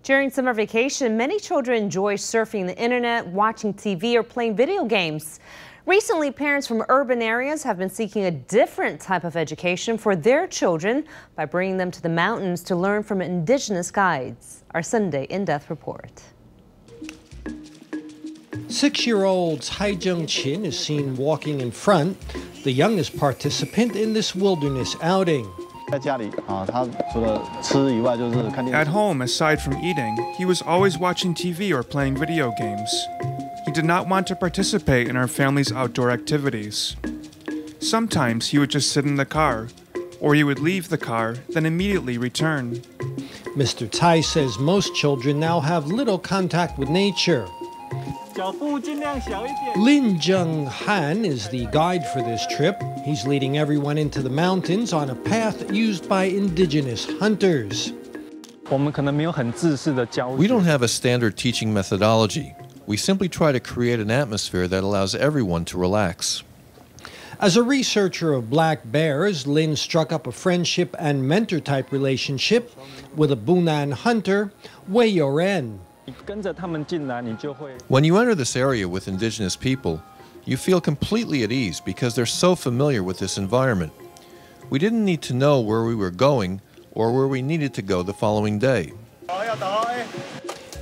During summer vacation, many children enjoy surfing the internet, watching TV, or playing video games. Recently, parents from urban areas have been seeking a different type of education for their children by bringing them to the mountains to learn from indigenous guides. Our Sunday in-depth report. 6-year-old Tsai Cheng-chin is seen walking in front, the youngest participant in this wilderness outing. At home, aside from eating, he was always watching TV or playing video games. He did not want to participate in our family's outdoor activities. Sometimes he would just sit in the car, or he would leave the car, then immediately return. Mr. Tsai says most children now have little contact with nature. Lin Cheng-han is the guide for this trip. He's leading everyone into the mountains on a path used by indigenous hunters. We don't have a standard teaching methodology. We simply try to create an atmosphere that allows everyone to relax. As a researcher of black bears, Lin struck up a friendship and mentor-type relationship with a Bunan hunter, Wei You-ren. When you enter this area with indigenous people, you feel completely at ease because they're so familiar with this environment. We didn't need to know where we were going or where we needed to go the following day.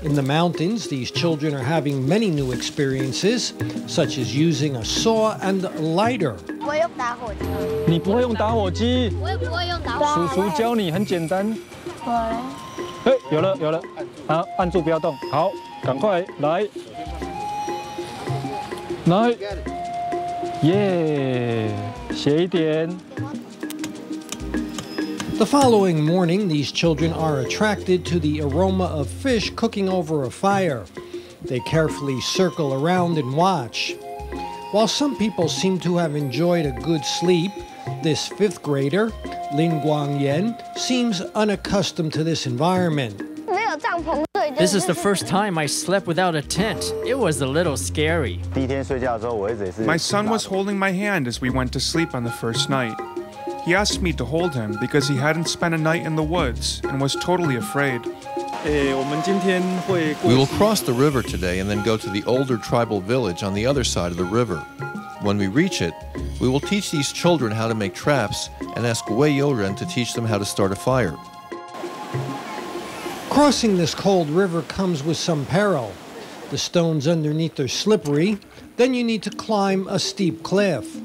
In the mountains, these children are having many new experiences, such as using a saw and a lighter. The following morning, these children are attracted to the aroma of fish cooking over a fire. They carefully circle around and watch. While some people seem to have enjoyed a good sleep, this 5th grader, Lin Guang-yan, seems unaccustomed to this environment. This is the first time I slept without a tent. It was a little scary. My son was holding my hand as we went to sleep on the first night. He asked me to hold him because he hadn't spent a night in the woods and was totally afraid. We will cross the river today and then go to the older tribal village on the other side of the river. When we reach it, we will teach these children how to make traps and ask Wei You-ren to teach them how to start a fire. Crossing this cold river comes with some peril. The stones underneath are slippery, then you need to climb a steep cliff.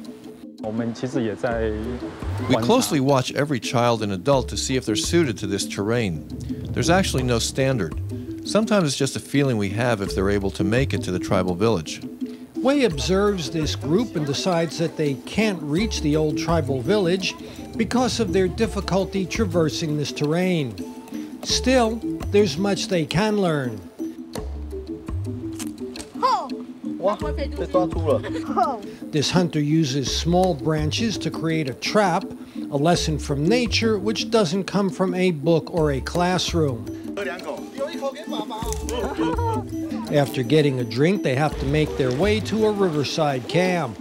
We closely watch every child and adult to see if they're suited to this terrain. There's actually no standard. Sometimes it's just a feeling we have if they're able to make it to the tribal village. Wei observes this group and decides that they can't reach the old tribal village because of their difficulty traversing this terrain. Still, there's much they can learn. This hunter uses small branches to create a trap, a lesson from nature which doesn't come from a book or a classroom. After getting a drink, they have to make their way to a riverside camp.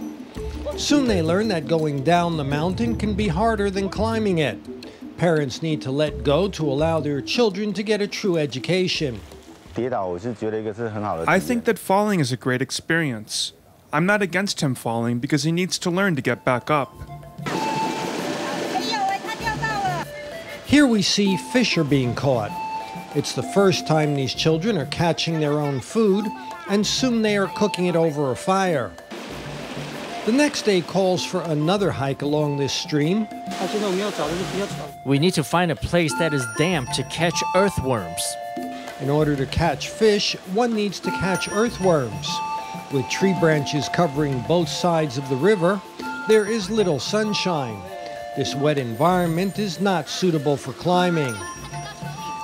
Soon they learn that going down the mountain can be harder than climbing it. Parents need to let go to allow their children to get a true education. I think that falling is a great experience. I'm not against him falling because he needs to learn to get back up. Here we see fish are being caught. It's the first time these children are catching their own food, and soon they are cooking it over a fire. The next day calls for another hike along this stream. We need to find a place that is damp to catch earthworms. In order to catch fish, one needs to catch earthworms. With tree branches covering both sides of the river, there is little sunshine. This wet environment is not suitable for climbing.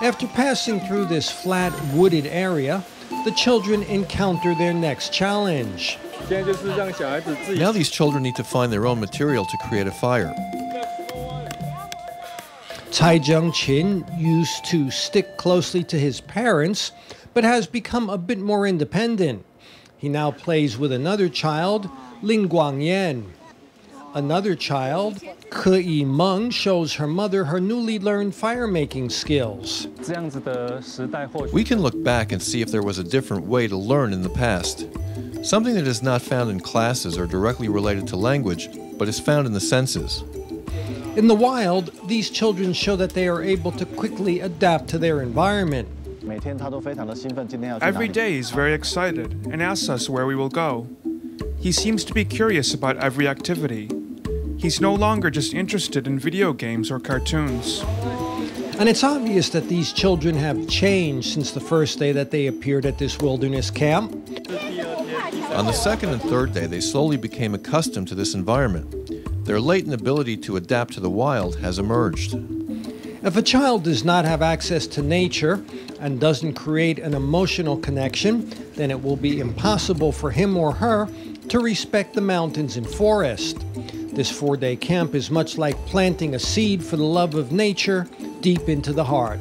After passing through this flat, wooded area, the children encounter their next challenge. Now these children need to find their own material to create a fire. Tsai Cheng-chin used to stick closely to his parents, but has become a bit more independent. He now plays with another child, Lin Guang-yan. Another child, Yi-meng, shows her mother her newly learned fire-making skills. We can look back and see if there was a different way to learn in the past. Something that is not found in classes or directly related to language, but is found in the senses. In the wild, these children show that they are able to quickly adapt to their environment. Every day he's very excited and asks us where we will go. He seems to be curious about every activity. He's no longer just interested in video games or cartoons. And it's obvious that these children have changed since the first day that they appeared at this wilderness camp. On the second and third day, they slowly became accustomed to this environment. Their latent ability to adapt to the wild has emerged. If a child does not have access to nature and doesn't create an emotional connection, then it will be impossible for him or her to respect the mountains and forest. This 4-day camp is much like planting a seed for the love of nature deep into the heart.